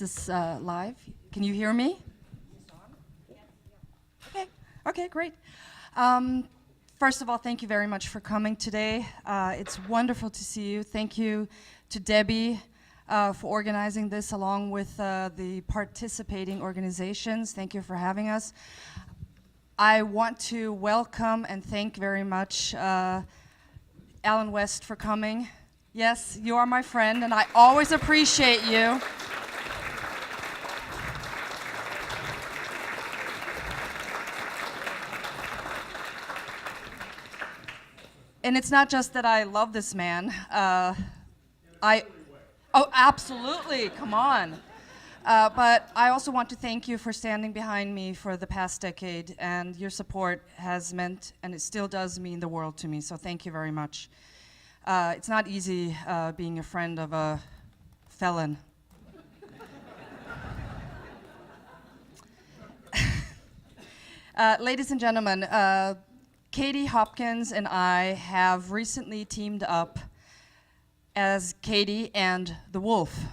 this live? Can you hear me? Okay, okay, great. First of all, thank you very much for coming today. It's wonderful to see you. Thank you to Debbie for organizing this along with the participating organizations. Thank you for having us. I want to welcome and thank very much Alan West for coming. Yes, you are my friend, and I always appreciate you. And it's not just that I love this man. Oh, absolutely, come on. But I also want to thank you for standing behind me for the past decade, and your support has meant, and it still does mean the world to me, so thank you very much. It's not easy being a friend of a felon. Ladies and gentlemen, Katie Hopkins and I have recently teamed up as Katie and the Wolff.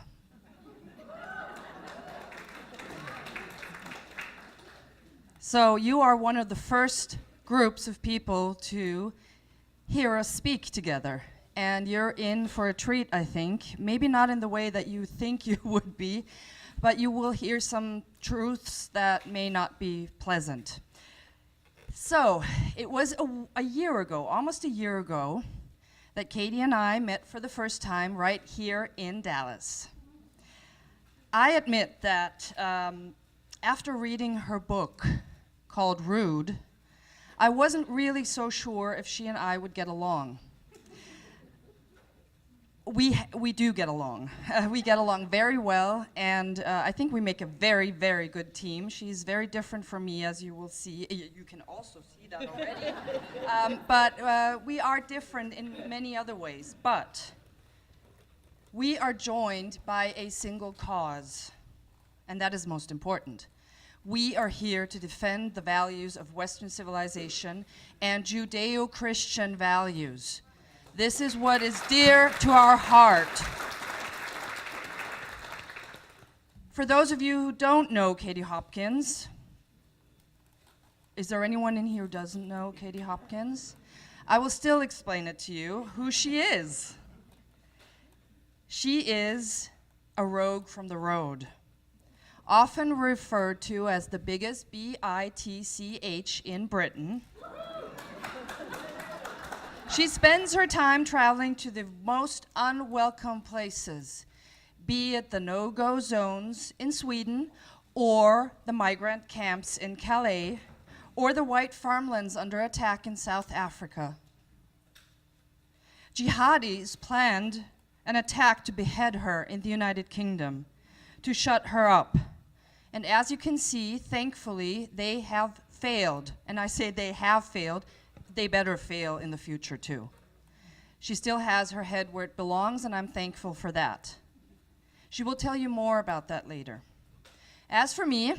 So you are one of the first groups of people to hear us speak together. And you're in for a treat, I think. Maybe not in the way that you think you would be, but you will hear some truths that may not be pleasant. So, it was a year ago, almost a year ago, that Katie and I met for the first time right here in Dallas. I admit that after reading her book called Rude, I wasn't really so sure if she and I would get along. We do get along. We get along very well, and I think we make a very, very good team. She's very different from me, as you will see. You can also see that already. But we are different in many other ways. But we are joined by a single cause, and that is most important. We are here to defend the values of Western civilization and Judeo-Christian values. This is what is dear to our heart. For those of you who don't know Katie Hopkins, is there anyone in here who doesn't know Katie Hopkins? I will still explain it to you who she is. She is a rogue from the road, often referred to as the biggest bitch in Britain. She spends her time traveling to the most unwelcome places, be it the no-go zones in Sweden, or the migrant camps in Calais, or the white farmlands under attack in South Africa. Jihadis planned an attack to behead her in the United Kingdom, to shut her up. And as you can see, thankfully, they have failed. And I say they have failed. They better fail in the future too. She still has her head where it belongs, and I'm thankful for that. She will tell you more about that later. As for me,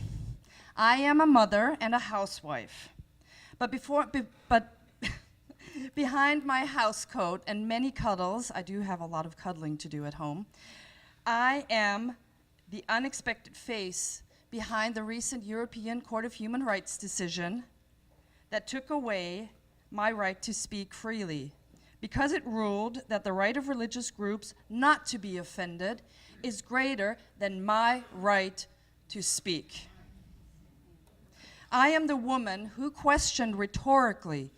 I am a mother and a housewife. But behind my house coat and many cuddles, I do have a lot of cuddling to do at home, I am the unexpected face behind the recent European Court of Human Rights decision that took away my right to speak freely, because it ruled that the right of religious groups not to be offended is greater than my right to speak. I am the woman who questioned rhetorically,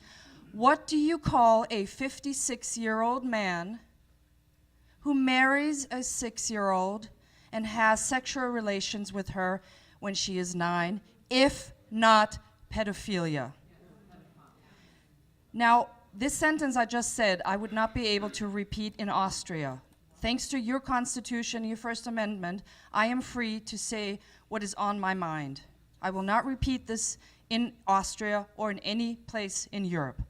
what do you call a 56-year-old man who marries a 6-year-old and has sexual relations with her when she is 9, if not pedophilia? Now, this sentence I just said, I would not be able to repeat in Austria. Thanks to your Constitution, your First Amendment, I am free to say what is on my mind. I will not repeat this in Austria or in any place in Europe.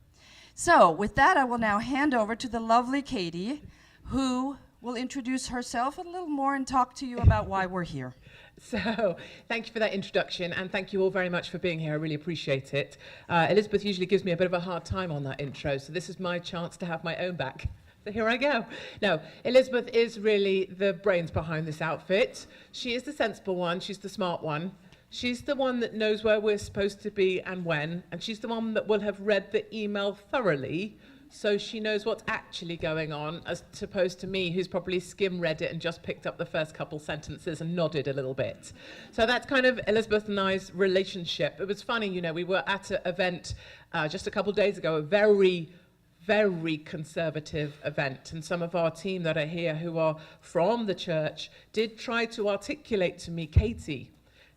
So, with that, I will now hand over to the lovely Katie, who will introduce herself a little more and talk to you about why we're here. So, thank you for that introduction, and thank you all very much for being here. I really appreciate it. Elizabeth usually gives me a bit of a hard time on that intro, so this is my chance to have my own back. So here I go. No, Elizabeth is really the brains behind this outfit. She is the sensible one. She's the smart one. She's the one that knows where we're supposed to be and when. And she's the one that will have read the email thoroughly, so she knows what's actually going on, as opposed to me, who's probably skim-read it and just picked up the first couple sentences and nodded a little bit. So that's kind of Elizabeth and I's relationship. It was funny, you know, we were at an event just a couple of days ago, a very conservative event, and some of our team that are here who are from the church did try to articulate to me, Katie,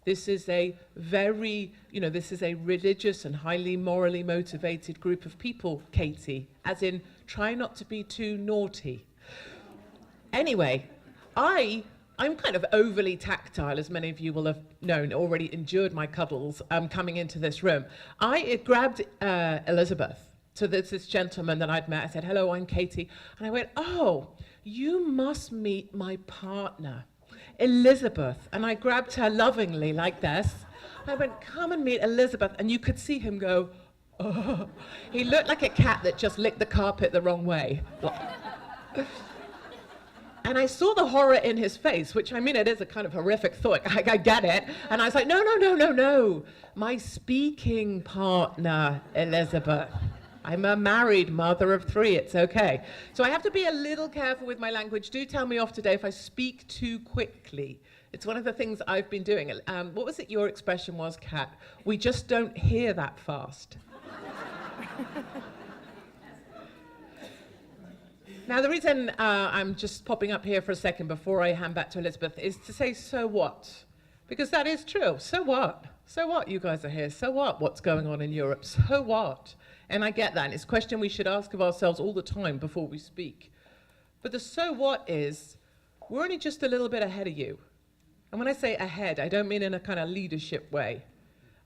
this is a very, you know, this is a religious and highly morally motivated group of people, Katie, as in, try not to be too naughty. Anyway, I'm kind of overly tactile, as many of you will have known, already endured my cuddles coming into this room. I grabbed Elizabeth. So there's this gentleman that I'd met. I said, hello, I'm Katie. And I went, oh, you must meet my partner, Elizabeth. And I grabbed her lovingly like this. I went, come and meet Elizabeth. And you could see him go, oh. He looked like a cat that just licked the carpet the wrong way. And I saw the horror in his face, which, I mean, it is a kind of horrific thought. I get it. And I was like, no. My speaking partner, Elizabeth. I'm a married mother of 3, it's okay. So I have to be a little careful with my language. Do tell me off today if I speak too quickly. It's one of the things I've been doing. What was it your expression was, Kat? We just don't hear that fast. Now, the reason I'm just popping up here for a second before I hand back to Elizabeth is to say, so what? Because that is true. So what? So what? You guys are here. So what? What's going on in Europe? So what? And I get that. It's a question we should ask of ourselves all the time before we speak. But the so what is, we're only just a little bit ahead of you. And when I say ahead, I don't mean in a kind of leadership way.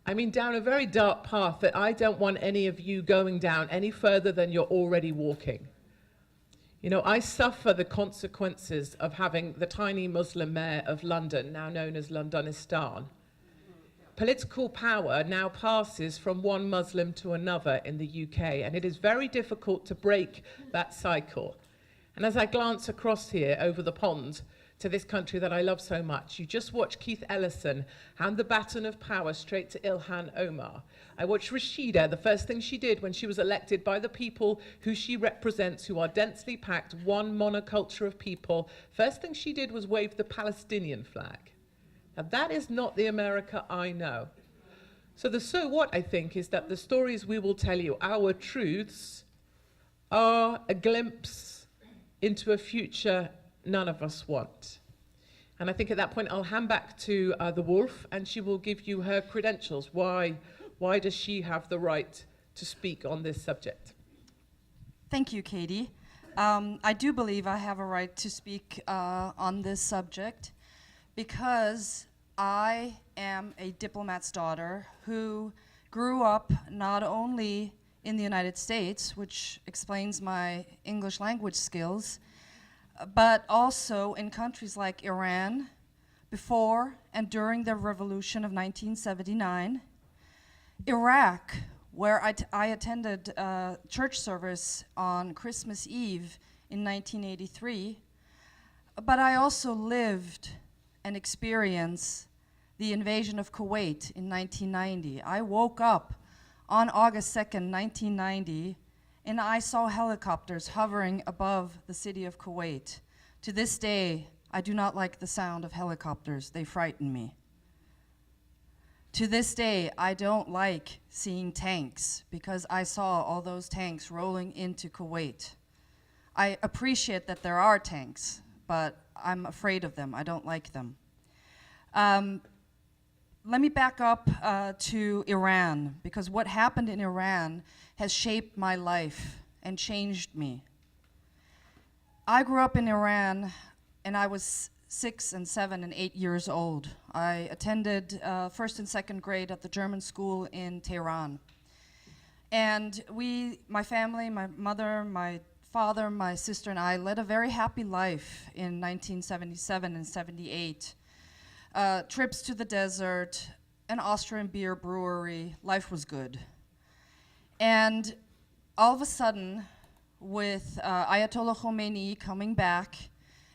I mean down a very dark path that I don't want any of you going down any further than you're already walking. You know, I suffer the consequences of having the tiny Muslim mayor of London, now known as Londonistan. Political power now passes from one Muslim to another in the UK, and it is very difficult to break that cycle. And as I glance across here over the pond to this country that I love so much, you just watch Keith Ellison hand the baton of power straight to Ilhan Omar. I watched Rashida, the first thing she did when she was elected by the people who she represents, who are densely packed, one monoculture of people, first thing she did was wave the Palestinian flag. Now, that is not the America I know. So the so what, I think, is that the stories we will tell you, our truths, are a glimpse into a future none of us want. And I think at that point I'll hand back to the Wolff, and she will give you her credentials. Why does she have the right to speak on this subject? Thank you, Katie. I do believe I have a right to speak on this subject, because I am a diplomat's daughter who grew up not only in the United States, which explains my English language skills, but also in countries like Iran before and during the revolution of 1979, Iraq, where I attended church service on Christmas Eve in 1983, but I also lived and experience the invasion of Kuwait in 1990. I woke up on August 2nd, 1990, and I saw helicopters hovering above the city of Kuwait. To this day, I do not like the sound of helicopters. They frighten me. To this day, I don't like seeing tanks because I saw all those tanks rolling into Kuwait. I appreciate that there are tanks, but I'm afraid of them. I don't like them. Let me back up to Iran, because what happened in Iran has shaped my life and changed me. I grew up in Iran, and I was 6 and 7 and 8 years old. I attended first and second grade at the German school in Tehran. And my family, my mother, my father, my sister, and I led a very happy life in 1977 and 78. Trips to the desert, an Austrian beer brewery, life was good. And all of a sudden, with Ayatollah Khomeini coming back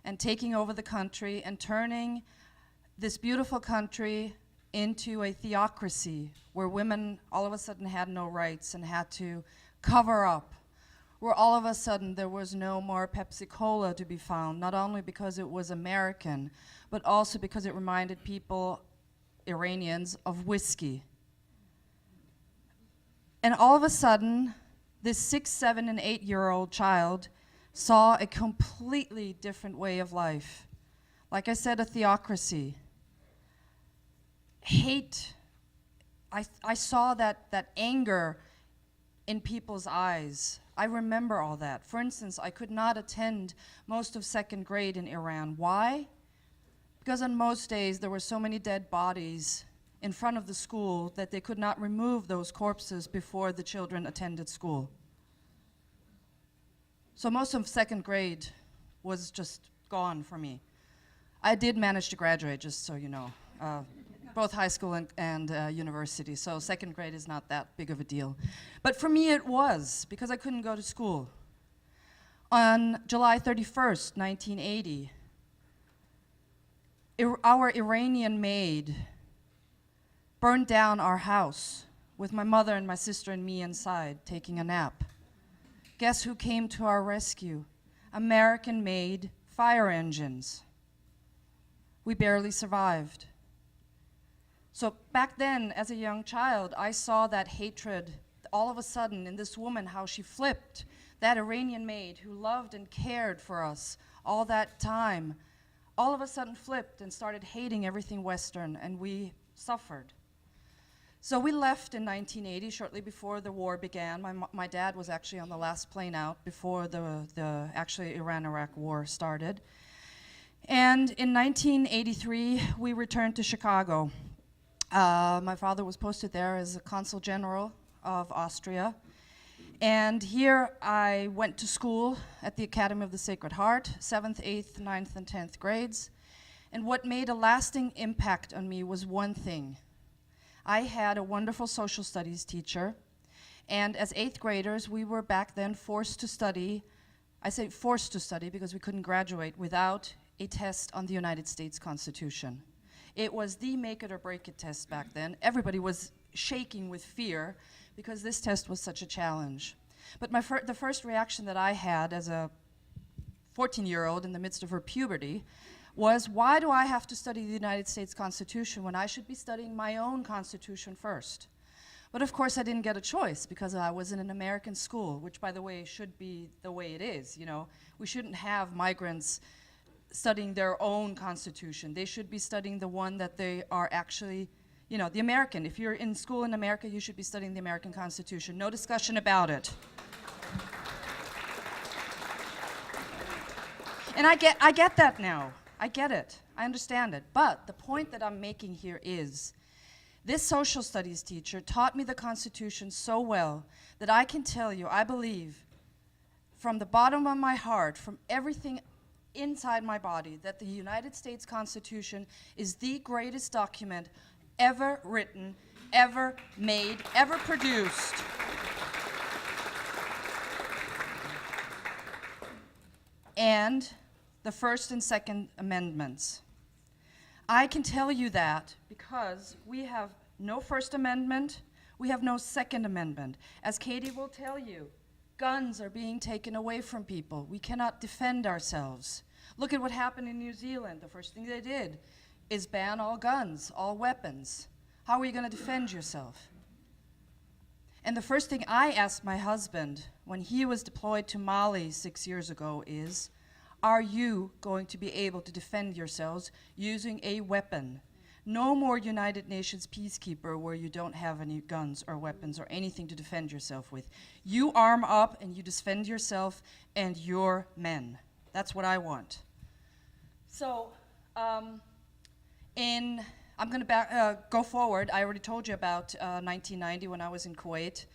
and taking over the country and turning this beautiful country into a theocracy where women all of a sudden had no rights and had to cover up, where all of a sudden there was no more Pepsi Cola to be found, not only because it was American, but also because it reminded people, Iranians, of whiskey. And all of a sudden, this 6, 7, and 8-year-old child saw a completely different way of life. Like I said, a theocracy. Hate. I saw that anger in people's eyes. I remember all that. For instance, I could not attend most of 2nd grade in Iran. Why? Because on most days there were so many dead bodies in front of the school that they could not remove those corpses before the children attended school. So most of 2nd grade was just gone for me. I did manage to graduate, just so you know, both high school and university, so 2nd grade is not that big of a deal. But for me it was, because I couldn't go to school. On July 31st, 1980, our Iranian maid burned down our house with my mother and my sister and me inside taking a nap. Guess who came to our rescue? American-made fire engines. We barely survived. So back then, as a young child, I saw that hatred all of a sudden in this woman, how she flipped. That Iranian maid who loved and cared for us all that time, all of a sudden flipped and started hating everything Western, and we suffered. So we left in 1980, shortly before the war began. My dad was actually on the last plane out before the actually Iran-Iraq war started. And in 1983, we returned to Chicago. My father was posted there as a consul general of Austria. And here I went to school at the Academy of the Sacred Heart, 7th, 8th, 9th, and 10th grades. And what made a lasting impact on me was one thing. I had a wonderful social studies teacher, and as 8th graders, we were back then forced to study. I say forced to study because we couldn't graduate without a test on the United States Constitution. It was the make it or break it test back then. Everybody was shaking with fear because this test was such a challenge. But the first reaction that I had as a 14-year-old in the midst of her puberty was, why do I have to study the United States Constitution when I should be studying my own Constitution first? But of course I didn't get a choice because I was in an American school, which by the way should be the way it is, you know. We shouldn't have migrants studying their own Constitution. They should be studying the one that they are actually, you know, the American. If you're in school in America, you should be studying the American Constitution. No discussion about it. And I get that now. I get it. I understand it. But the point that I'm making here is this social studies teacher taught me the Constitution so well that I can tell you, I believe from the bottom of my heart, from everything inside my body, that the United States Constitution is the greatest document ever written, ever made, ever produced. And the First and Second Amendments. I can tell you that because we have no First Amendment, we have no Second Amendment. As Katie will tell you, guns are being taken away from people. We cannot defend ourselves. Look at what happened in New Zealand. The first thing they did is ban all guns, all weapons. How are you going to defend yourself? And the first thing I asked my husband when he was deployed to Mali 6 years ago is, are you going to be able to defend yourselves using a weapon? No more United Nations peacekeeper where you don't have any guns or weapons or anything to defend yourself with. You arm up and you defend yourself and your men. That's what I want. So, I'm going to go forward. I already told you about 1990 when I was in Kuwait.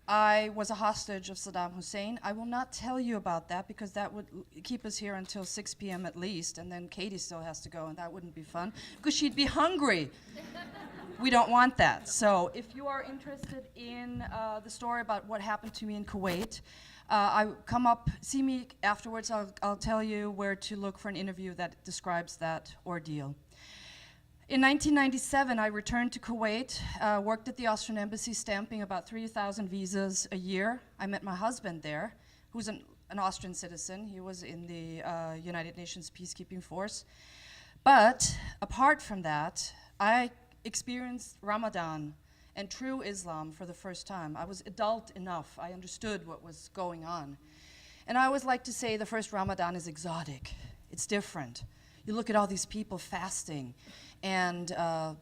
I was a hostage of Saddam Hussein. I will not tell you about that because that would keep us here until 6 p.m. at least, and then Katie still has to go, and that wouldn't be fun because she'd be hungry. We don't want that. So if you are interested in the story about what happened to me in Kuwait, Come up, see me afterwards. I'll tell you where to look for an interview that describes that ordeal. In 1997, I returned to Kuwait, worked at the Austrian embassy stamping about 3,000 visas a year. I met my husband there, who's an Austrian citizen. He was in the United Nations peacekeeping force. But apart from that, I experienced Ramadan and true Islam for the first time. I was adult enough. I understood what was going on. And I always like to say the first Ramadan is exotic. It's different. You look at all these people fasting, and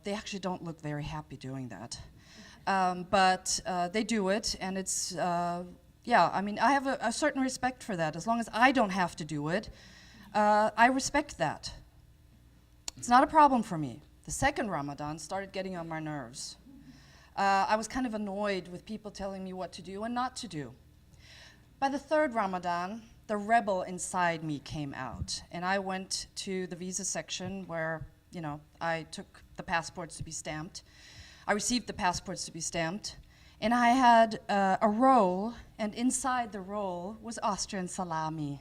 they actually don't look very happy doing that. But they do it, and it's, yeah, I mean, I have a certain respect for that. As long as I don't have to do it, I respect that. It's not a problem for me. The second Ramadan started getting on my nerves. I was kind of annoyed with people telling me what to do and not to do. By the third Ramadan, the rebel inside me came out, and I went to the visa section where, you know, I took the passports to be stamped. I received the passports to be stamped, and I had a roll, and inside the roll was Austrian salami.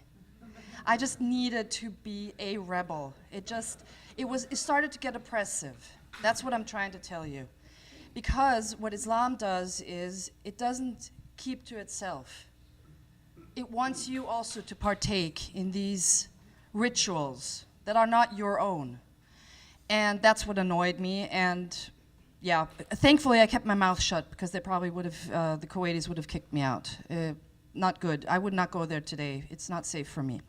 I just needed to be a rebel. It started to get oppressive. That's what I'm trying to tell you. Because what Islam does is it doesn't keep to itself. It wants you also to partake in these rituals that are not your own. And that's what annoyed me. And yeah, thankfully I kept my mouth shut, because they probably would have, the Kuwaitis would have kicked me out. Not good. I would not go there today. It's not safe for me.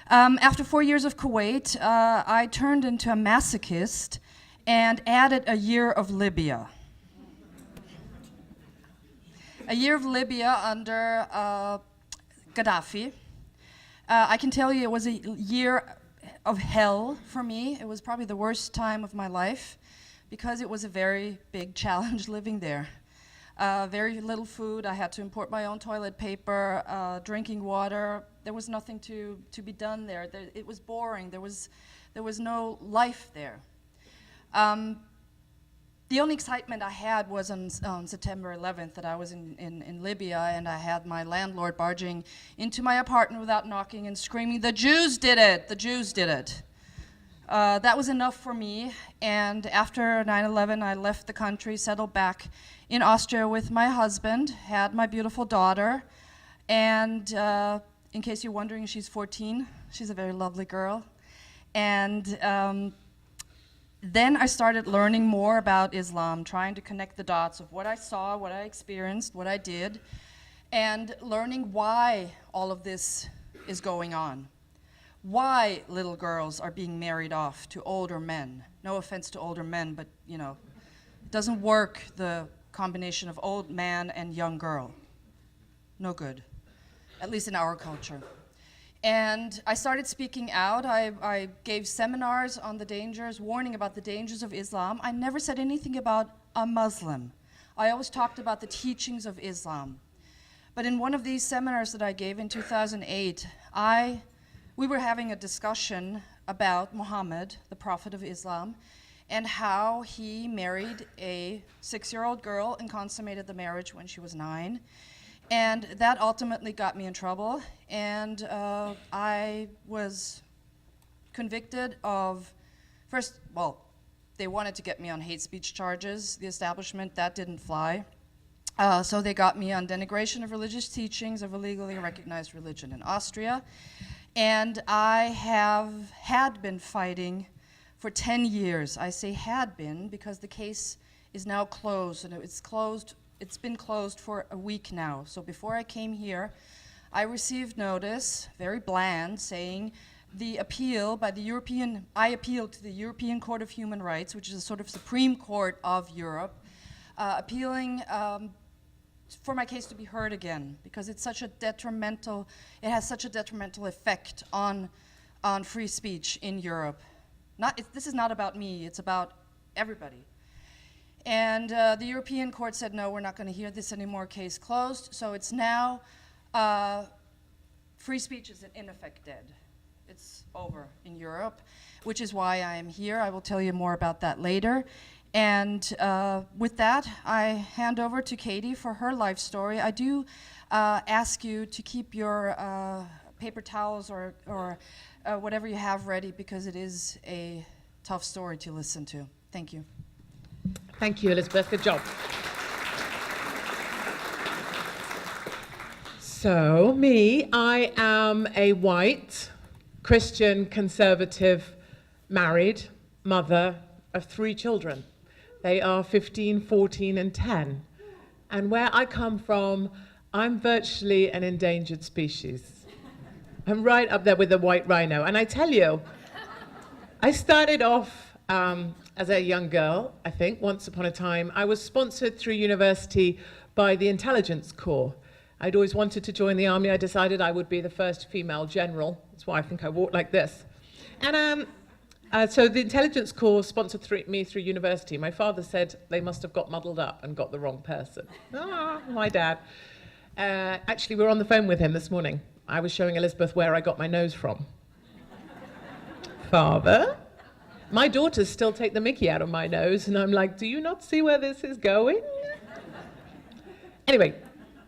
After 4 years of Kuwait, I turned into a masochist and added a year of Libya. A year of Libya under Gaddafi. I can tell you it was a year of hell for me. It was probably the worst time of my life, because it was a very big challenge living there. Very little food. I had to import my own toilet paper, drinking water. There was nothing to be done there. It was boring. There was no life there. The only excitement I had was on September 11th, that I was in Libya, and I had my landlord barging into my apartment without knocking and screaming, "The Jews did it! The Jews did it!" That was enough for me, and after 9/11 I left the country, settled back in Austria with my husband, had my beautiful daughter, and in case you're wondering, she's 14. She's a very lovely girl. And then I started learning more about Islam, trying to connect the dots of what I saw, what I experienced, what I did, and learning why all of this is going on. Why little girls are being married off to older men. No offense to older men, but you know, it doesn't work, the combination of old man and young girl. No good, at least in our culture. And I started speaking out. I gave seminars on the dangers, warning about the dangers of Islam. I never said anything about a Muslim. I always talked about the teachings of Islam. But in one of these seminars that I gave in 2008, we were having a discussion about Muhammad, the prophet of Islam, and how he married a 6-year-old girl and consummated the marriage when she was 9. And that ultimately got me in trouble, and I was convicted of, first, well, they wanted to get me on hate speech charges, the establishment. That didn't fly. So they got me on denigration of religious teachings of a legally recognized religion in Austria. And I had been fighting for 10 years. I say had been because the case is now closed, and it's been closed for a week now. So before I came here, I received notice, very bland, saying the appeal by the I appealed to the European Court of Human Rights, which is a sort of Supreme Court of Europe, appealing for my case to be heard again, because it has such a detrimental effect on free speech in Europe. This is not about me, it's about everybody. And the European Court said, no, we're not going to hear this anymore, case closed. So it's now, free speech is in effect dead. It's over in Europe, which is why I am here. I will tell you more about that later. And with that, I hand over to Katie for her life story. I do ask you to keep your paper towels or whatever you have ready, because it is a tough story to listen to. Thank you. Thank you, Elizabeth. Good job. So, I am a white, Christian, conservative, married mother of 3 children. They are 15, 14, and 10. And where I come from, I'm virtually an endangered species. I'm right up there with the white rhino. And I tell you, I started off as a young girl, I think, once upon a time. I was sponsored through university by the Intelligence Corps. I'd always wanted to join the army. I decided I would be the first female general. That's why I think I walk like this. And so the Intelligence Corps sponsored me through university. My father said they must have got muddled up and got the wrong person. My dad. Actually, we were on the phone with him this morning. I was showing Elizabeth where I got my nose from. Father? My daughters still take the mickey out of my nose, and I'm like, do you not see where this is going? Anyway,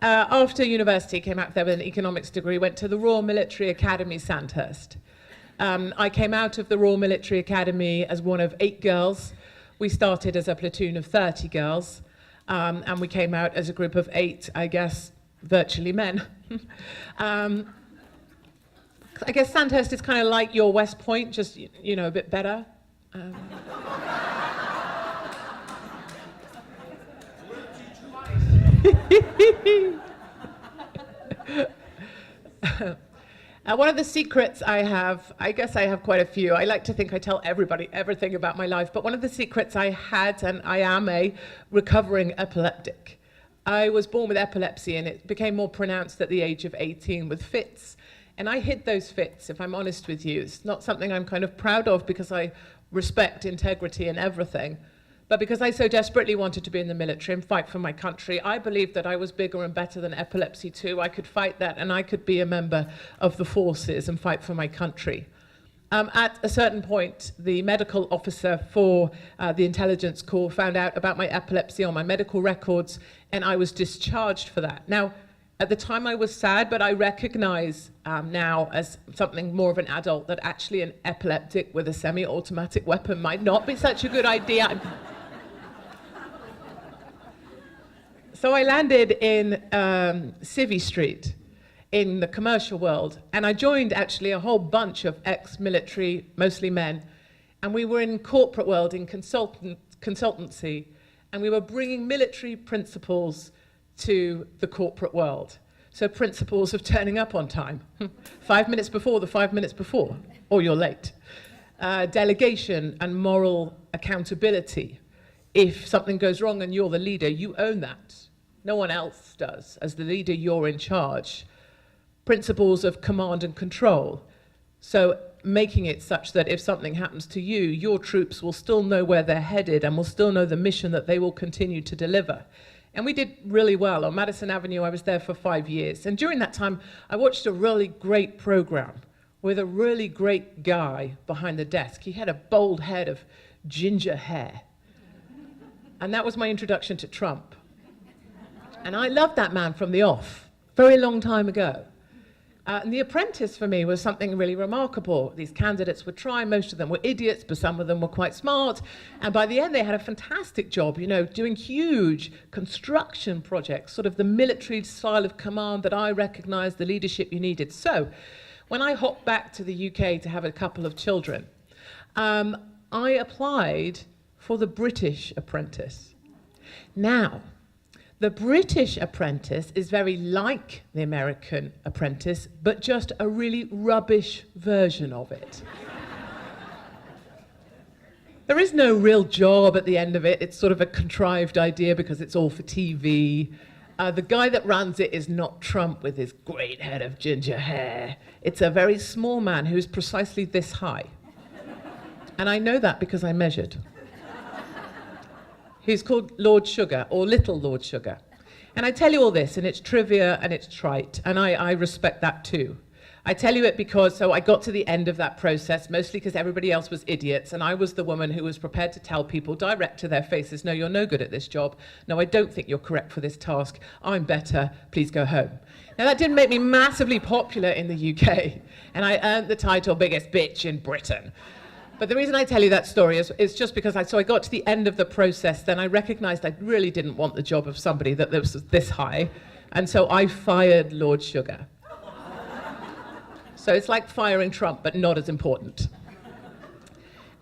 after university, came out there with an economics degree, went to the Royal Military Academy, Sandhurst. I came out of the Royal Military Academy as one of 8 girls. We started as a platoon of 30 girls, and we came out as a group of 8, I guess, virtually men. I guess Sandhurst is kind of like your West Point, just, you know, a bit better. One of the secrets I have, I guess I have quite a few. I like to think I tell everybody everything about my life, but one of the secrets I had, and I am a recovering epileptic. I was born with epilepsy, and it became more pronounced at the age of 18 with fits. And I hid those fits, if I'm honest with you. It's not something I'm kind of proud of, because I respect integrity and everything. But because I so desperately wanted to be in the military and fight for my country, I believed that I was bigger and better than epilepsy too. I could fight that, and I could be a member of the forces and fight for my country. At a certain point, the medical officer for the Intelligence Corps found out about my epilepsy on my medical records, and I was discharged for that. Now, at the time I was sad, but I recognize now as something more of an adult that actually an epileptic with a semi-automatic weapon might not be such a good idea. So I landed in Civvy Street in the commercial world, and I joined actually a whole bunch of ex-military, mostly men, and we were in corporate world, in consultancy, and we were bringing military principles to the corporate world. So principles of turning up on time, 5 minutes before the 5 minutes before, or you're late. Delegation and moral accountability. If something goes wrong and you're the leader, you own that. No one else does. As the leader, you're in charge. Principles of command and control. So making it such that if something happens to you, your troops will still know where they're headed and will still know the mission that they will continue to deliver. And we did really well. On Madison Avenue, I was there for 5 years. And during that time, I watched a really great program with a really great guy behind the desk. He had a bald head of ginger hair. And that was my introduction to Trump. And I loved that man from the off, very long time ago. And The Apprentice for me was something really remarkable. These candidates would try, most of them were idiots, but some of them were quite smart. And by the end, they had a fantastic job, you know, doing huge construction projects, sort of the military style of command that I recognized, the leadership you needed. So when I hopped back to the UK to have a couple of children, I applied for the British Apprentice. Now, the British Apprentice is very like the American Apprentice, but just a really rubbish version of it. There is no real job at the end of it. It's sort of a contrived idea because it's all for TV. The guy that runs it is not Trump with his great head of ginger hair. It's a very small man who is precisely this high. And I know that because I measured. He's called Lord Sugar, or Little Lord Sugar. And I tell you all this, and it's trivia and it's trite, and I respect that too. I tell you it because, so I got to the end of that process, mostly because everybody else was idiots, and I was the woman who was prepared to tell people direct to their faces, no, you're no good at this job. No, I don't think you're correct for this task. I'm better. Please go home. Now, that didn't make me massively popular in the UK, and I earned the title biggest bitch in Britain. But the reason I tell you that story is just because I got to the end of the process, then I recognized I really didn't want the job of somebody that was this high, and so I fired Lord Sugar. So it's like firing Trump, but not as important.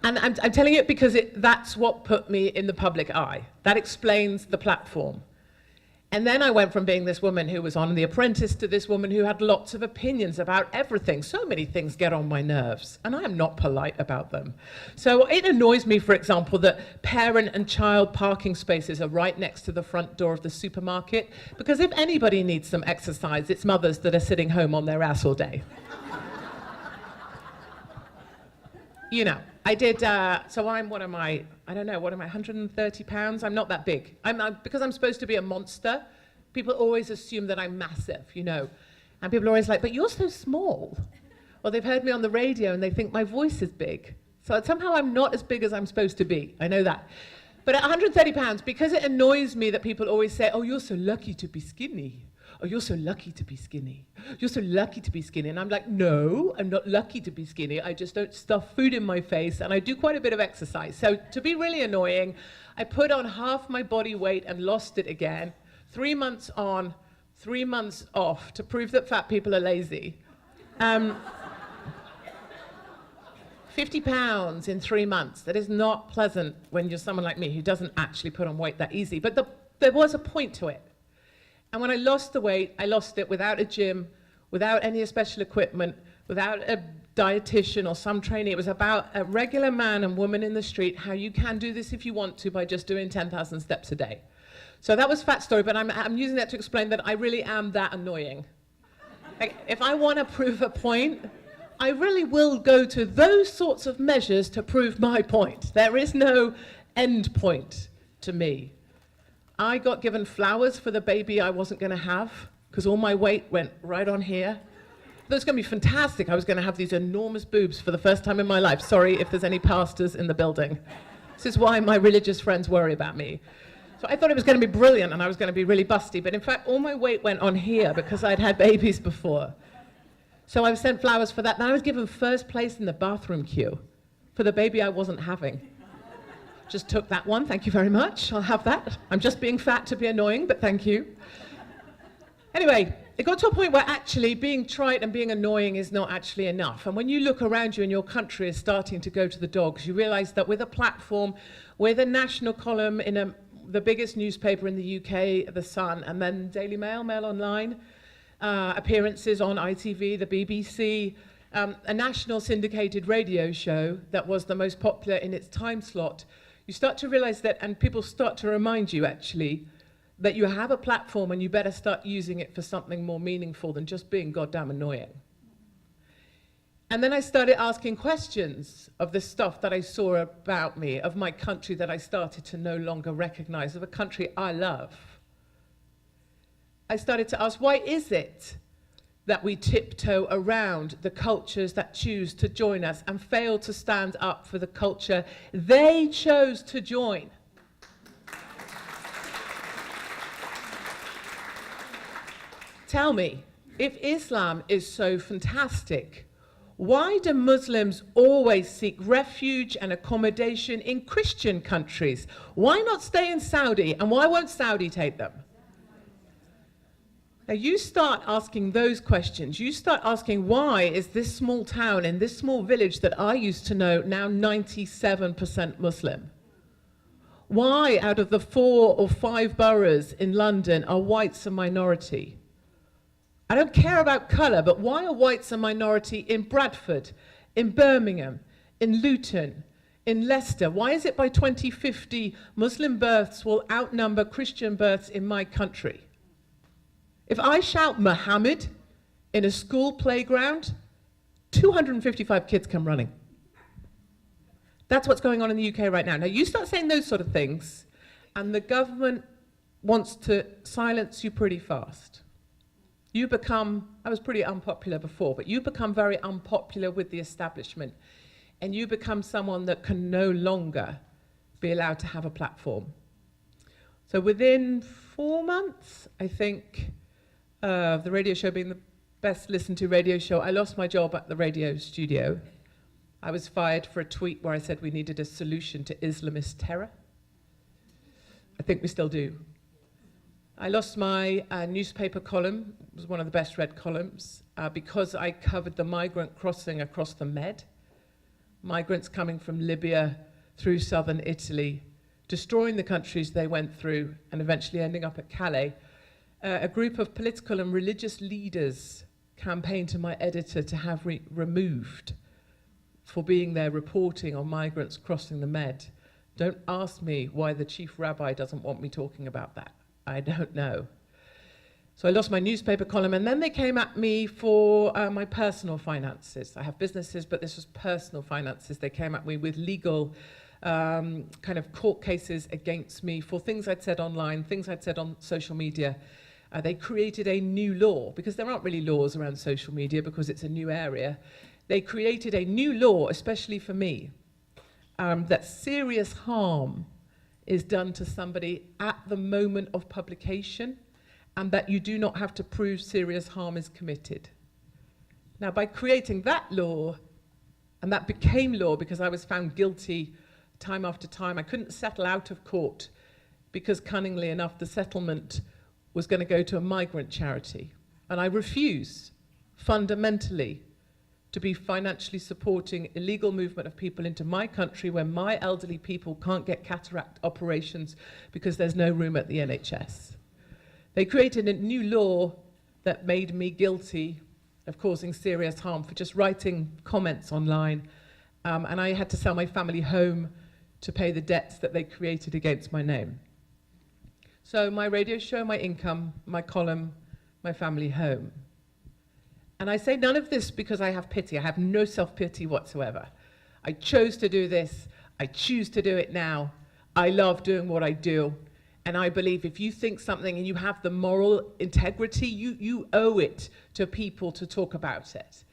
And I'm telling you it because that's what put me in the public eye. That explains the platform. And then I went from being this woman who was on The Apprentice to this woman who had lots of opinions about everything. So many things get on my nerves, and I am not polite about them. So it annoys me, for example, that parent and child parking spaces are right next to the front door of the supermarket, because if anybody needs some exercise, it's mothers that are sitting home on their ass all day. You know, I did, so what am I, 130 pounds? I'm not that big. Because I'm supposed to be a monster, people always assume that I'm massive, you know. And people are always like, but you're so small. Or they've heard me on the radio and they think my voice is big. So somehow I'm not as big as I'm supposed to be. I know that. But at 130 pounds, because it annoys me that people always say, oh, you're so lucky to be skinny. Oh, you're so lucky to be skinny. You're so lucky to be skinny. And I'm like, no, I'm not lucky to be skinny. I just don't stuff food in my face, and I do quite a bit of exercise. So to be really annoying, I put on half my body weight and lost it again. 3 months on, 3 months off, to prove that fat people are lazy. 50 pounds in 3 months. That is not pleasant when you're someone like me who doesn't actually put on weight that easy. But there was a point to it. And when I lost the weight, I lost it without a gym, without any special equipment, without a dietitian or some training. It was about a regular man and woman in the street, how you can do this if you want to by just doing 10,000 steps a day. So that was Fat Story, but I'm using that to explain that I really am that annoying. Like, if I want to prove a point, I really will go to those sorts of measures to prove my point. There is no end point to me. I got given flowers for the baby I wasn't going to have, because all my weight went right on here. That was going to be fantastic. I was going to have these enormous boobs for the first time in my life. Sorry if there's any pastors in the building. This is why my religious friends worry about me. So I thought it was going to be brilliant and I was going to be really busty, but in fact all my weight went on here because I'd had babies before. So I was sent flowers for that, and I was given first place in the bathroom queue for the baby I wasn't having. Just took that one, thank you very much, I'll have that. I'm just being fat to be annoying, but thank you. Anyway, it got to a point where actually being trite and being annoying is not actually enough. And when you look around you and your country is starting to go to the dogs, you realize that with a platform, with a national column in the biggest newspaper in the UK, The Sun, and then Daily Mail, Mail Online, appearances on ITV, the BBC, a national syndicated radio show that was the most popular in its time slot, you start to realize that, and people start to remind you actually, that you have a platform and you better start using it for something more meaningful than just being goddamn annoying. And then I started asking questions of the stuff that I saw about me, of my country that I started to no longer recognize, of a country I love. I started to ask, why is it that we tiptoe around the cultures that choose to join us and fail to stand up for the culture they chose to join? Tell me, if Islam is so fantastic, why do Muslims always seek refuge and accommodation in Christian countries? Why not stay in Saudi, and why won't Saudi take them? Now you start asking those questions. You start asking, why is this small town in this small village that I used to know now 97% Muslim? Why out of the 4 or 5 boroughs in London are whites a minority? I don't care about colour, but why are whites a minority in Bradford, in Birmingham, in Luton, in Leicester? Why is it by 2050 Muslim births will outnumber Christian births in my country? If I shout Muhammad in a school playground, 255 kids come running. That's what's going on in the UK right now. Now you start saying those sort of things, and the government wants to silence you pretty fast. you become, I was pretty unpopular before, but you become very unpopular with the establishment, and you become someone that can no longer be allowed to have a platform. So within 4 months, I think, the radio show being the best listened to radio show, I lost my job at the radio studio. I was fired for a tweet where I said we needed a solution to Islamist terror. I think we still do. I lost my newspaper column. It was one of the best read columns because I covered the migrant crossing across the Med. Migrants coming from Libya through southern Italy, destroying the countries they went through and eventually ending up at Calais. A group of political and religious leaders campaigned to my editor to have removed for being there reporting on migrants crossing the Med. Don't ask me why the chief rabbi doesn't want me talking about that. I don't know. So I lost my newspaper column, and then they came at me for my personal finances. I have businesses, but this was personal finances. They came at me with legal kind of court cases against me for things I'd said online, things I'd said on social media. They created a new law, because there aren't really laws around social media because it's a new area. They created a new law, especially for me, that serious harm is done to somebody at the moment of publication, and that you do not have to prove serious harm is committed. Now, by creating that law, and that became law because I was found guilty time after time, I couldn't settle out of court because, cunningly enough, the settlement was going to go to a migrant charity. And I refuse, fundamentally, to be financially supporting illegal movement of people into my country where my elderly people can't get cataract operations because there's no room at the NHS. They created a new law that made me guilty of causing serious harm for just writing comments online, and I had to sell my family home to pay the debts that they created against my name. So my radio show, my income, my column, my family home. And I say none of this because I have pity. I have no self-pity whatsoever. I chose to do this. I choose to do it now. I love doing what I do. And I believe if you think something and you have the moral integrity, you owe it to people to talk about it.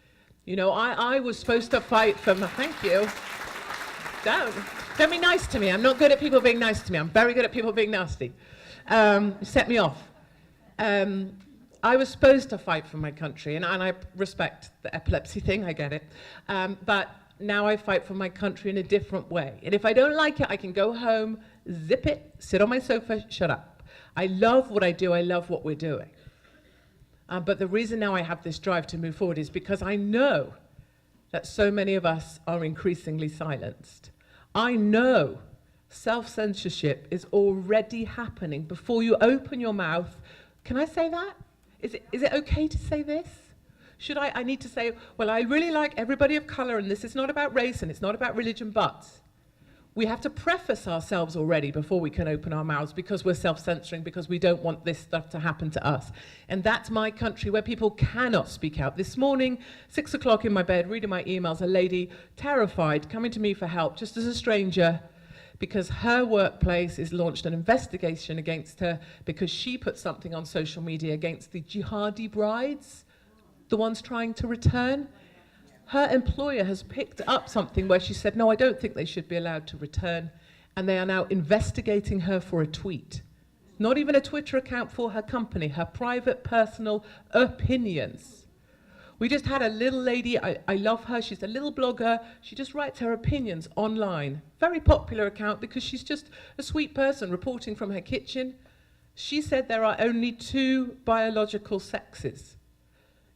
You know, I was supposed to fight for thank you. Don't be nice to me. I'm not good at people being nice to me. I'm very good at people being nasty. Set me off. I was supposed to fight for my country, and I respect the epilepsy thing, I get it. But now I fight for my country in a different way. And if I don't like it, I can go home, zip it, sit on my sofa, shut up. I love what I do, I love what we're doing. But the reason now I have this drive to move forward is because I know that so many of us are increasingly silenced. I know self-censorship is already happening before you open your mouth. Can I say that? Is it okay to say this? Should I need to say, well, I really like everybody of color, and this is not about race, and it's not about religion, but we have to preface ourselves already before we can open our mouths because we're self-censoring, because we don't want this stuff to happen to us. And that's my country where people cannot speak out. This morning, 6 o'clock in my bed, reading my emails, a lady, terrified, coming to me for help, just as a stranger, because her workplace has launched an investigation against her because she put something on social media against the jihadi brides, the ones trying to return. Her employer has picked up something where she said, no, I don't think they should be allowed to return, and they are now investigating her for a tweet. Not even a Twitter account for her company, her private, personal opinions. We just had a little lady, I love her, she's a little blogger, she just writes her opinions online. Very popular account because she's just a sweet person reporting from her kitchen. She said there are only 2 biological sexes.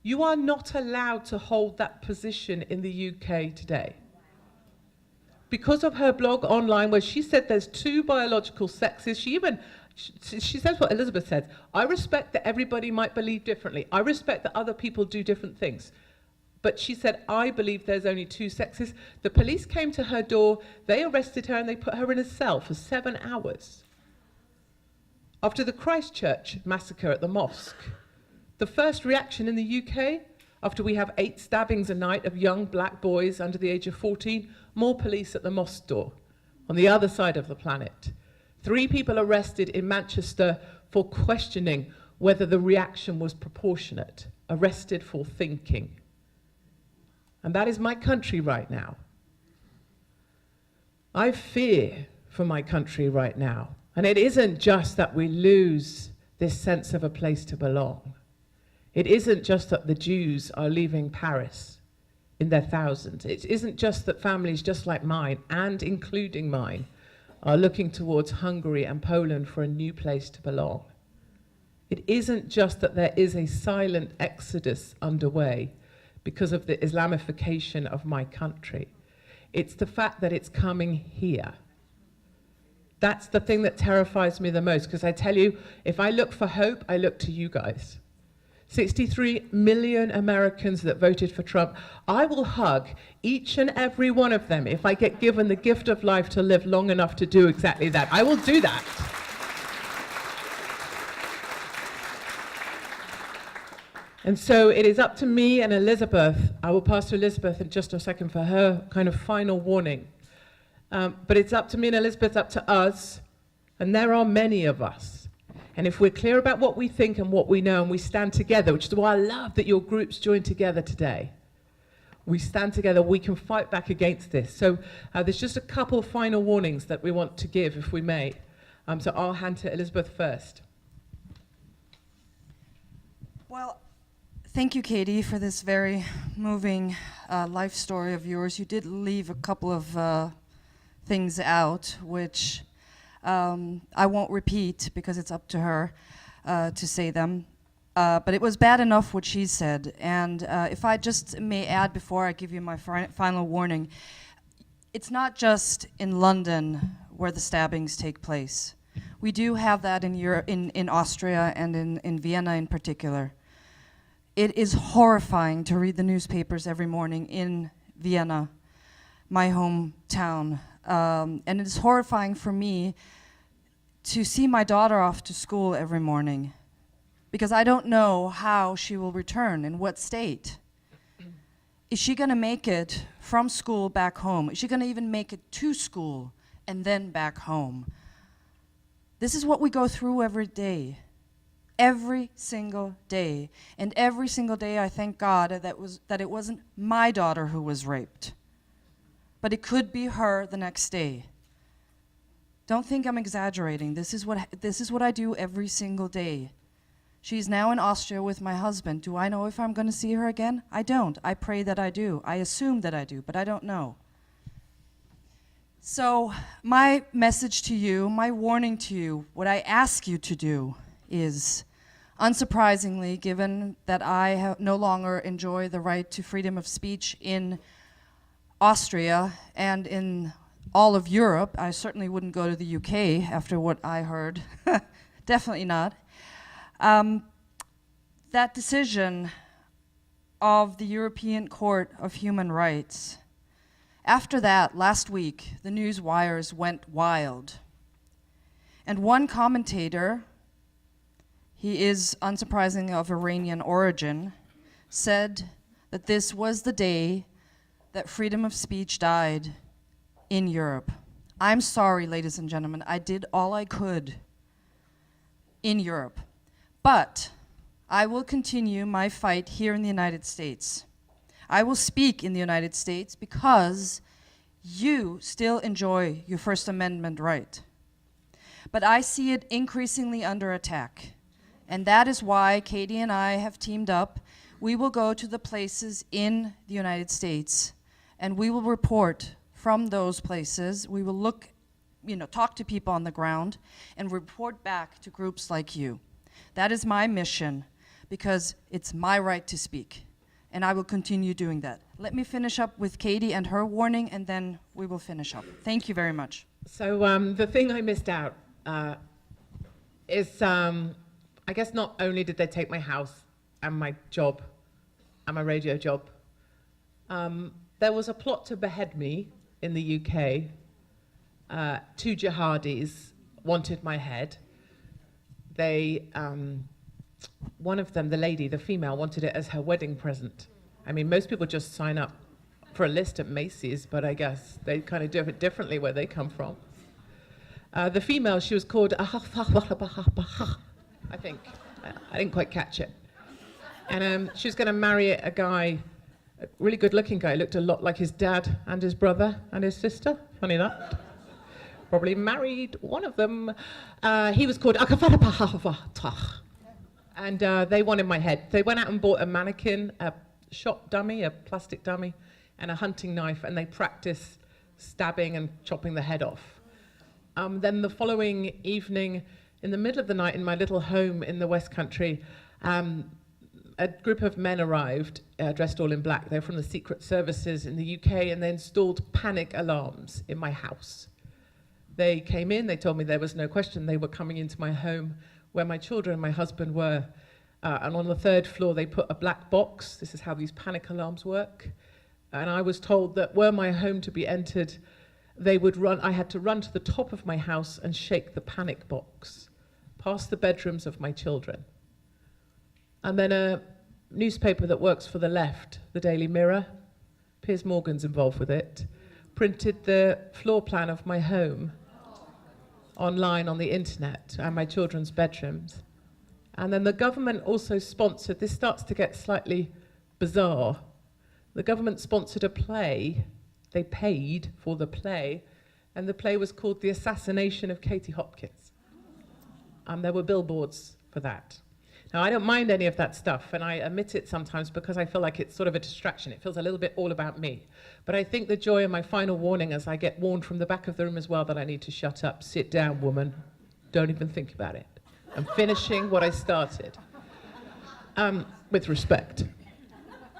You are not allowed to hold that position in the UK today. Because of her blog online where she said there's 2 biological sexes, she says what Elizabeth said. I respect that everybody might believe differently. I respect that other people do different things. But she said, I believe there's only 2 sexes. The police came to her door, they arrested her, and they put her in a cell for 7 hours. After the Christchurch massacre at the mosque, the first reaction in the UK, after we have 8 stabbings a night of young black boys under the age of 14, more police at the mosque door, on the other side of the planet. 3 people arrested in Manchester for questioning whether the reaction was proportionate, arrested for thinking. And that is my country right now. I fear for my country right now. And it isn't just that we lose this sense of a place to belong. It isn't just that the Jews are leaving Paris in their thousands. It isn't just that families just like mine, and including mine, are looking towards Hungary and Poland for a new place to belong. It isn't just that there is a silent exodus underway because of the Islamification of my country. It's the fact that it's coming here. That's the thing that terrifies me the most, because I tell you, if I look for hope, I look to you guys. 63 million Americans that voted for Trump. I will hug each and every one of them if I get given the gift of life to live long enough to do exactly that. I will do that. And so it is up to me and Elizabeth. I will pass to Elizabeth in just a second for her kind of final warning. But it's up to me and Elizabeth, up to us, and there are many of us. And if we're clear about what we think and what we know, and we stand together, which is why I love that your groups joined together today. We stand together, we can fight back against this. So there's just a couple of final warnings that we want to give, if we may. So I'll hand to Elizabeth first. Well, thank you, Katie, for this very moving life story of yours. You did leave a couple of things out, which I won't repeat because it's up to her to say them. But it was bad enough what she said. And if I just may add before I give you my final warning, it's not just in London where the stabbings take place. We do have that in Europe, in Austria and in Vienna in particular. It is horrifying to read the newspapers every morning in Vienna, my hometown. And it is horrifying for me to see my daughter off to school every morning because I don't know how she will return, in what state. Is she going to make it from school back home? Is she going to even make it to school and then back home? This is what we go through every day. Every single day. And every single day I thank God that it wasn't my daughter who was raped. But it could be her the next day. Don't think I'm exaggerating. This is what I do every single day. She's now in Austria with my husband. Do I know if I'm going to see her again? I don't. I pray that I do. I assume that I do, but I don't know. So my message to you, my warning to you, what I ask you to do is, unsurprisingly, given that I no longer enjoy the right to freedom of speech in Austria and in all of Europe, I certainly wouldn't go to the UK after what I heard. Definitely not. That decision of the European Court of Human Rights, after that, last week, the news wires went wild. And one commentator, he is unsurprisingly of Iranian origin, said that this was the day that freedom of speech died in Europe. I'm sorry, ladies and gentlemen, I did all I could in Europe. But I will continue my fight here in the United States. I will speak in the United States because you still enjoy your First Amendment right. But I see it increasingly under attack. And that is why Katie and I have teamed up. We will go to the places in the United States and we will report from those places. We will look, talk to people on the ground and report back to groups like you. That is my mission because it's my right to speak. And I will continue doing that. Let me finish up with Katie and her warning, and then we will finish up. Thank you very much. So the thing I missed out is, I guess not only did they take my house and my job and my radio job, there was a plot to behead me in the UK. Two jihadis wanted my head. They, one of them, the lady, the female, wanted it as her wedding present. I mean, most people just sign up for a list at Macy's, but I guess they kind of do it differently where they come from. The female, she was called, I think. I didn't quite catch it. And she was going to marry a guy, a really good-looking guy, looked a lot like his dad and his brother and his sister. Funny that. Probably married one of them. He was called Akafarapahavatach. And they wanted my head. They went out and bought a mannequin, a shop dummy, a plastic dummy, and a hunting knife, and they practiced stabbing and chopping the head off. Then the following evening, in the middle of the night in my little home in the West Country, a group of men arrived, dressed all in black. They're from the secret services in the UK, and they installed panic alarms in my house. They came in, they told me there was no question they were coming into my home where my children and my husband were. And on the 3rd floor, they put a black box. This is how these panic alarms work. And I was told that were my home to be entered, they would run. I had to run to the top of my house and shake the panic box, past the bedrooms of my children. And then a newspaper that works for the left, the Daily Mirror, Piers Morgan's involved with it, printed the floor plan of my home online on the internet and my children's bedrooms. And then the government also sponsored, this starts to get slightly bizarre, the government sponsored a play, they paid for the play, and the play was called The Assassination of Katie Hopkins. There were billboards for that. Now, I don't mind any of that stuff, and I omit it sometimes because I feel like it's sort of a distraction. It feels a little bit all about me. But I think the joy and my final warning, as I get warned from the back of the room as well, that I need to shut up. Sit down, woman. Don't even think about it. I'm finishing what I started. With respect.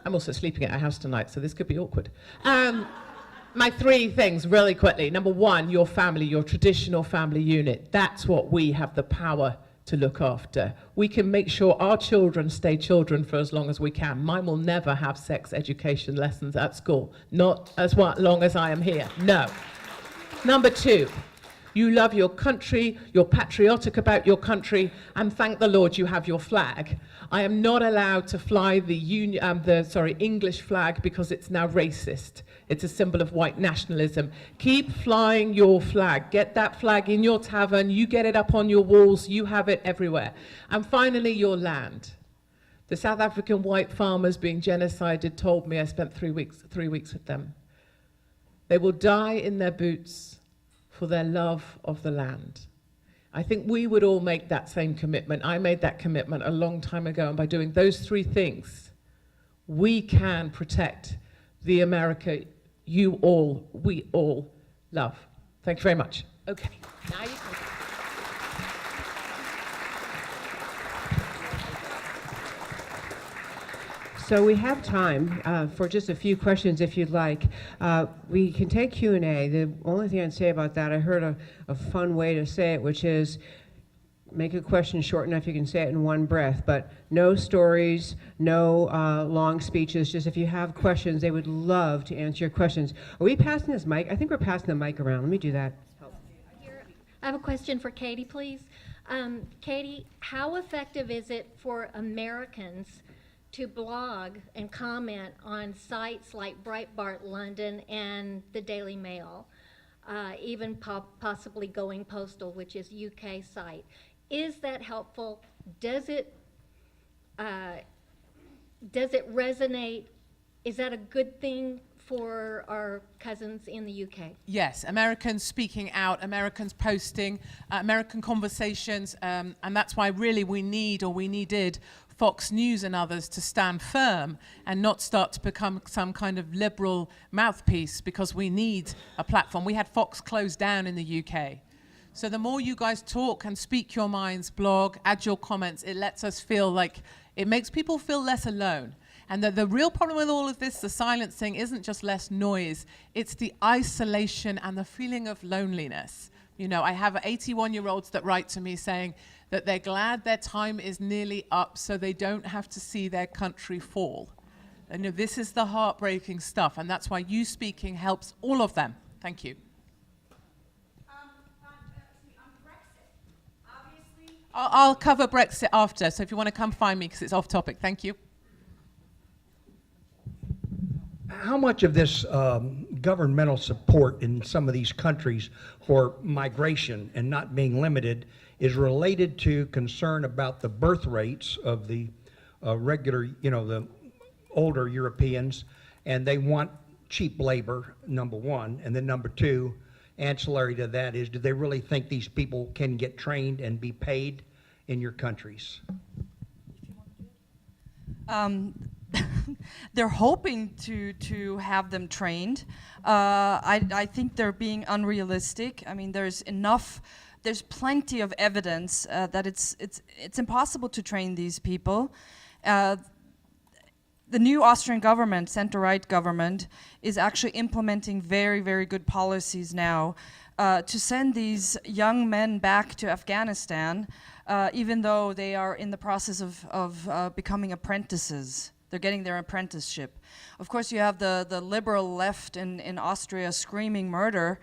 I'm also sleeping at our house tonight, so this could be awkward. My 3 things, really quickly. Number 1, your family, your traditional family unit. That's what we have the power to look after. We can make sure our children stay children for as long as we can. Mine will never have sex education lessons at school. Not as long as I am here. No. Number 2, you love your country, you're patriotic about your country, and thank the Lord you have your flag. I am not allowed to fly the English flag because it's now racist. It's a symbol of white nationalism. Keep flying your flag. Get that flag in your tavern. You get it up on your walls. You have it everywhere. And finally, your land. The South African white farmers being genocided told me, I spent 3 weeks with them. They will die in their boots for their love of the land. I think we would all make that same commitment. I made that commitment a long time ago, and by doing those 3 things, we can protect the America we all love. Thank you very much. Okay, now you can. So we have time for just a few questions if you'd like. We can take Q&A. The only thing I'd say about that, I heard a fun way to say it, which is make a question short enough you can say it in one breath, but no stories, no long speeches. Just if you have questions, they would love to answer your questions. Are we passing this mic? I think we're passing the mic around. Let me do that. I have a question for Katie, please. Katie, how effective is it for Americans to blog and comment on sites like Breitbart London and the Daily Mail, even possibly Going Postal, which is UK site? Is that helpful? Does it resonate? Is that a good thing for our cousins in the UK? Yes, Americans speaking out, Americans posting, American conversations, and that's why really we needed Fox News and others to stand firm and not start to become some kind of liberal mouthpiece, because we need a platform. We had Fox closed down in the UK. So the more you guys talk and speak your minds, blog, add your comments, it lets us feel like, it makes people feel less alone. And the real problem with all of this, the silencing, isn't just less noise, it's the isolation and the feeling of loneliness. You know, I have 81-year-olds that write to me saying that they're glad their time is nearly up so they don't have to see their country fall. And you know, this is the heartbreaking stuff, and that's why you speaking helps all of them. Thank you. I'll cover Brexit after, so if you want to come find me, because it's off topic. Thank you. How much of this governmental support in some of these countries for migration and not being limited is related to concern about the birth rates of the regular, the older Europeans, and they want cheap labor, number one, and then number two, ancillary to that is, do they really think these people can get trained and be paid in your countries? They're hoping to have them trained. I think they're being unrealistic. I mean, there's plenty of evidence that it's impossible to train these people. The new Austrian government, center-right government, is actually implementing very, very good policies now to send these young men back to Afghanistan, even though they are in the process of becoming apprentices. They're getting their apprenticeship. Of course, you have the liberal left in Austria screaming murder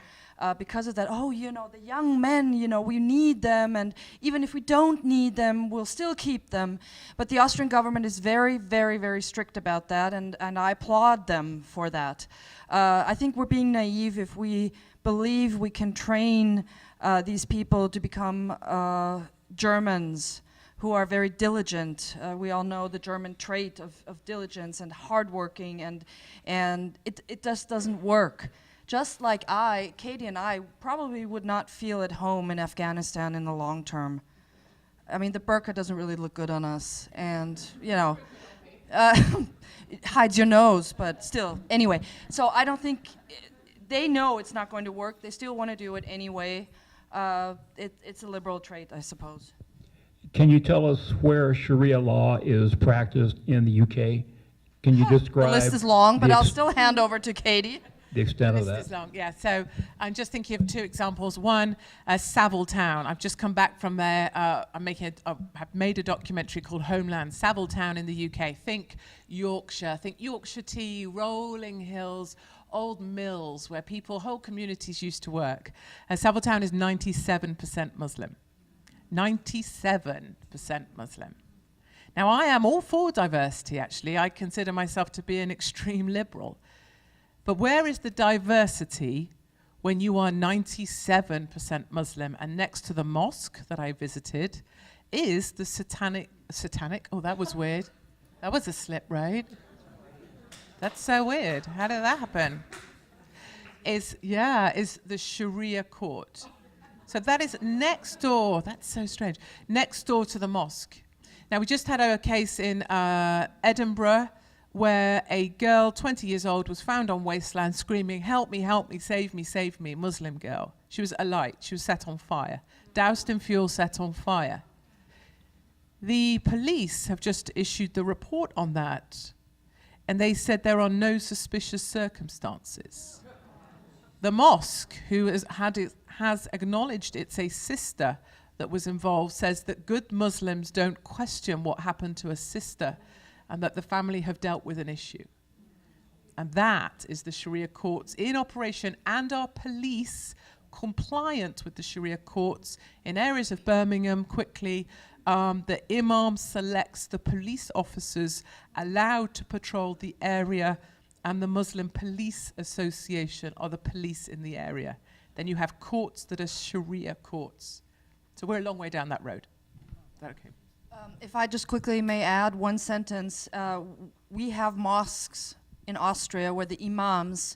because of that. Oh, the young men, we need them, and even if we don't need them, we'll still keep them. But the Austrian government is very, very, very strict about that, and I applaud them for that. I think we're being naive if we believe we can train these people to become Germans who are very diligent. We all know the German trait of diligence and hardworking, and it just doesn't work. Just like Katie and I probably would not feel at home in Afghanistan in the long term. I mean, the burqa doesn't really look good on us, and it hides your nose, but still. Anyway, so I don't think they know it's not going to work. They still want to do it anyway. It's a liberal trait, I suppose. Can you tell us where Sharia law is practiced in the UK? Can you describe? The list is long, but I'll still hand over to Katie. The extent of This that. is long, yeah. So I'm just thinking of two examples. One, Savile Town. I've just come back from there. I've made a documentary called Homeland. Savile Town in the UK. Think Yorkshire. Think Yorkshire tea, rolling hills, old mills where whole communities used to work. Savile Town is 97% Muslim. 97% Muslim. Now, I am all for diversity, actually. I consider myself to be an extreme liberal. But where is the diversity when you are 97% Muslim and next to the mosque that I visited is the satanic, oh, that was weird. That was a slip, right? That's so weird. How did that happen? Is the Sharia court. So that is next door. That's so strange. Next door to the mosque. Now, we just had a case in Edinburgh where a girl, 20 years old, was found on wasteland screaming, help me, save me, Muslim girl. She was alight. She was set on fire. Doused in fuel, set on fire. The police have just issued the report on that, and they said there are no suspicious circumstances. The mosque, who has acknowledged it's a sister that was involved, says that good Muslims don't question what happened to a sister and that the family have dealt with an issue. And that is the Sharia courts in operation, and our police compliant with the Sharia courts in areas of Birmingham quickly. The imam selects the police officers allowed to patrol the area, and the Muslim Police Association are the police in the area. Then you have courts that are Sharia courts. So we're a long way down that road. Is that okay? If I just quickly may add one sentence, we have mosques in Austria where the imams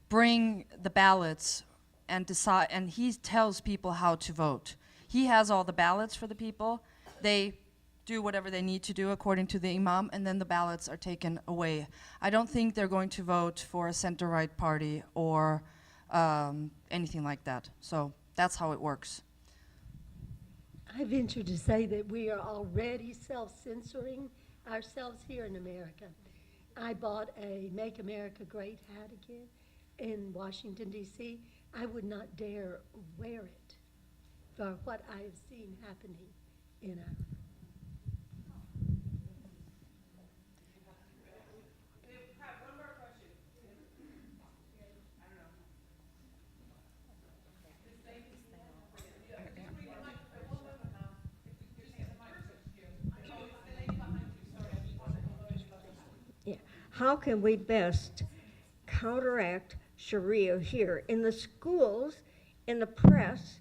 bring the ballots and decide, and he tells people how to vote. He has all the ballots for the people. They do whatever they need to do according to the imam, and then the ballots are taken away. I don't think they're going to vote for a center-right party or anything like that. So that's how it works. I venture to say that we are already self-censoring ourselves here in America. I bought a Make America Great hat again in Washington, D.C. I would not dare wear it for what I have seen happening in our How can we best counteract Sharia here in the schools, in the press,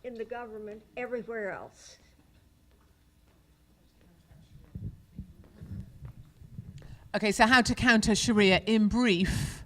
in the government, everywhere else. Okay, so how to counter Sharia in brief.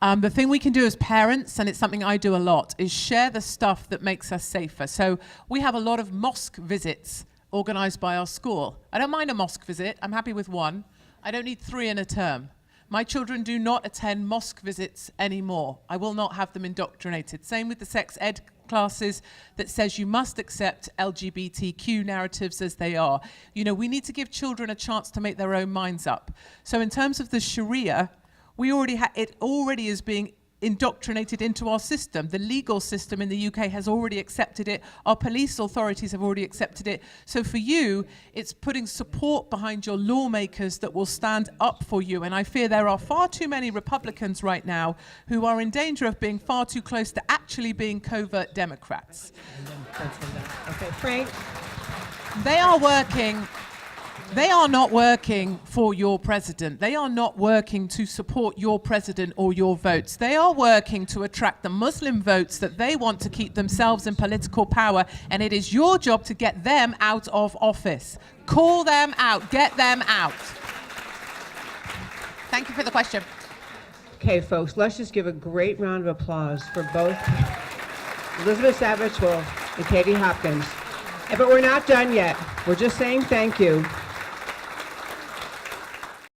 The thing we can do as parents, and it's something I do a lot, is share the stuff that makes us safer. So we have a lot of mosque visits organized by our school. I don't mind a mosque visit. I'm happy with one. I don't need 3 in a term. My children do not attend mosque visits anymore. I will not have them indoctrinated. Same with the sex ed classes that says you must accept LGBTQ narratives as they are. You know, we need to give children a chance to make their own minds up. So in terms of the Sharia, we already it already is being indoctrinated into our system. The legal system in the UK has already accepted it. Our police authorities have already accepted it. So for you, it's putting support behind your lawmakers that will stand up for you. And I fear there are far too many Republicans right now who are in danger of being far too close to actually being covert Democrats. Okay, Frank? They are working. They are not working for your president. They are not working to support your president or your votes. They are working to attract the Muslim votes that they want to keep themselves in political power, and it is your job to get them out of office. Call them out. Get them out. Thank you for the question. Okay, folks, let's just give a great round of applause for both Elizabeth Savage Wolff and Katie Hopkins. But we're not done yet. We're just saying thank you.